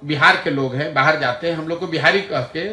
बिहार के लोग हैं, बाहर जाते हैं, हम लोग को बिहारी कह के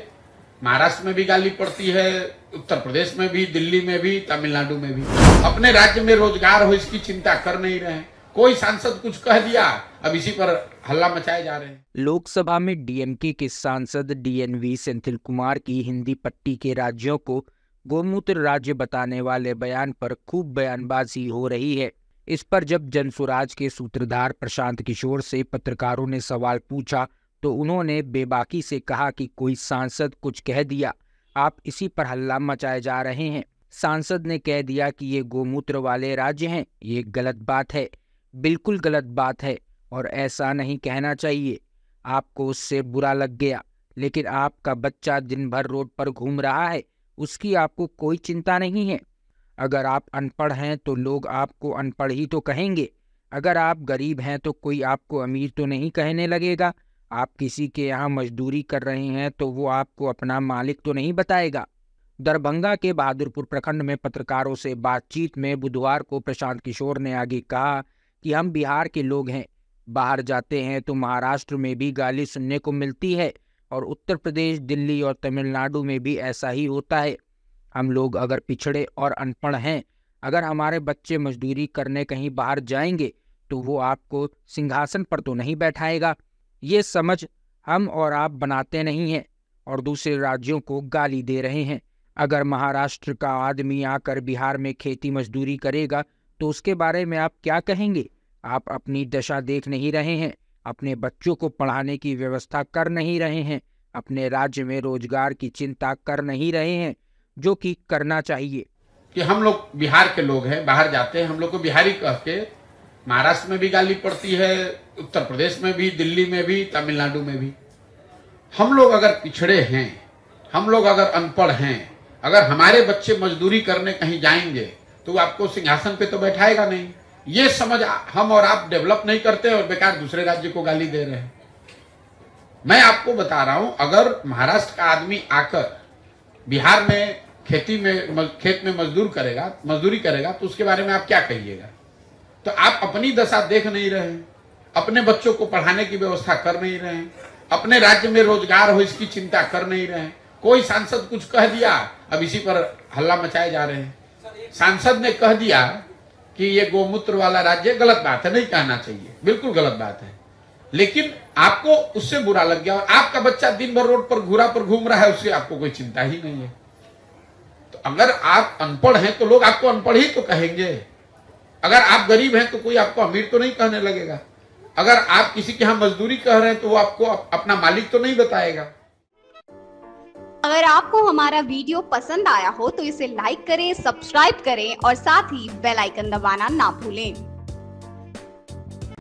महाराष्ट्र में भी गाली पड़ती है, उत्तर प्रदेश में भी, दिल्ली में भी, तमिलनाडु में भी। अपने राज्य में रोजगार हो इसकी चिंता कर नहीं रहे हैं। कोई सांसद कुछ कह दिया, अब इसी पर हल्ला मचाए जा रहे हैं। लोकसभा में डीएमके के सांसद डीएनवी सेंथिल कुमार की हिंदी पट्टी के राज्यों को गोमूत्र राज्य बताने वाले बयान पर खूब बयानबाजी हो रही है। इस पर जब जनसुराज के सूत्रधार प्रशांत किशोर से पत्रकारों ने सवाल पूछा तो उन्होंने बेबाकी से कहा कि कोई सांसद कुछ कह दिया, आप इसी पर हल्ला मचाए जा रहे हैं। सांसद ने कह दिया कि ये गोमूत्र वाले राज्य हैं, ये गलत बात है, बिल्कुल गलत बात है और ऐसा नहीं कहना चाहिए। आपको उससे बुरा लग गया, लेकिन आपका बच्चा दिन भर रोड पर घूम रहा है, उसकी आपको कोई चिंता नहीं है। अगर आप अनपढ़ हैं तो लोग आपको अनपढ़ ही तो कहेंगे। अगर आप गरीब हैं तो कोई आपको अमीर तो नहीं कहने लगेगा। आप किसी के यहाँ मजदूरी कर रहे हैं तो वो आपको अपना मालिक तो नहीं बताएगा। दरभंगा के बहादुरपुर प्रखंड में पत्रकारों से बातचीत में बुधवार को प्रशांत किशोर ने आगे कहा कि हम बिहार के लोग हैं, बाहर जाते हैं तो महाराष्ट्र में भी गाली सुनने को मिलती है और उत्तर प्रदेश, दिल्ली और तमिलनाडु में भी ऐसा ही होता है। हम लोग अगर पिछड़े और अनपढ़ हैं, अगर हमारे बच्चे मजदूरी करने कहीं बाहर जाएंगे तो वो आपको सिंहासन पर तो नहीं बैठाएगा। ये समझ हम और आप बनाते नहीं हैं और दूसरे राज्यों को गाली दे रहे हैं। अगर महाराष्ट्र का आदमी आकर बिहार में खेती मजदूरी करेगा तो उसके बारे में आप क्या कहेंगे? आप अपनी दशा देख नहीं रहे हैं, अपने बच्चों को पढ़ाने की व्यवस्था कर नहीं रहे हैं, अपने राज्य में रोजगार की चिंता कर नहीं रहे हैं, जो कि करना चाहिए। कि हम लोग बिहार के लोग हैं, बाहर जाते हैं, हम लोग को बिहारी कह के महाराष्ट्र में भी गाली पड़ती है, उत्तर प्रदेश में भी, दिल्ली में भी, तमिलनाडु में भी। हम लोग अगर पिछड़े हैं, हम लोग अगर अनपढ़ हैं, अगर हमारे बच्चे मजदूरी करने कहीं जाएंगे तो वो आपको सिंहासन पे तो बैठाएगा नहीं। ये समझ हम और आप डेवलप नहीं करते और बेकार दूसरे राज्य को गाली दे रहे हैं। मैं आपको बता रहा हूं, अगर महाराष्ट्र का आदमी आकर बिहार में खेत में मजदूरी करेगा तो उसके बारे में आप क्या कहिएगा? तो आप अपनी दशा देख नहीं रहे हैं, अपने बच्चों को पढ़ाने की व्यवस्था कर नहीं रहे हैं, अपने राज्य में रोजगार हो इसकी चिंता कर नहीं रहे हैं। कोई सांसद कुछ कह दिया, अब इसी पर हल्ला मचाए जा रहे हैं। सांसद ने कह दिया कि ये गोमूत्र वाला राज्य, गलत बात है, नहीं कहना चाहिए, बिल्कुल गलत बात है, लेकिन आपको उससे बुरा लग गया और आपका बच्चा दिन भर रोड पर घूम रहा है, उससे आपको कोई चिंता ही नहीं है। तो अगर आप अनपढ़ हैं तो लोग आपको अनपढ़ ही तो कहेंगे। अगर आप गरीब हैं तो कोई आपको अमीर तो नहीं कहने लगेगा। अगर आप किसी के यहाँ मजदूरी कर रहे हैं तो वो आपको अपना मालिक तो नहीं बताएगा। अगर आपको हमारा वीडियो पसंद आया हो तो इसे लाइक करें, सब्सक्राइब करें और साथ ही बेल आइकन दबाना ना भूलें।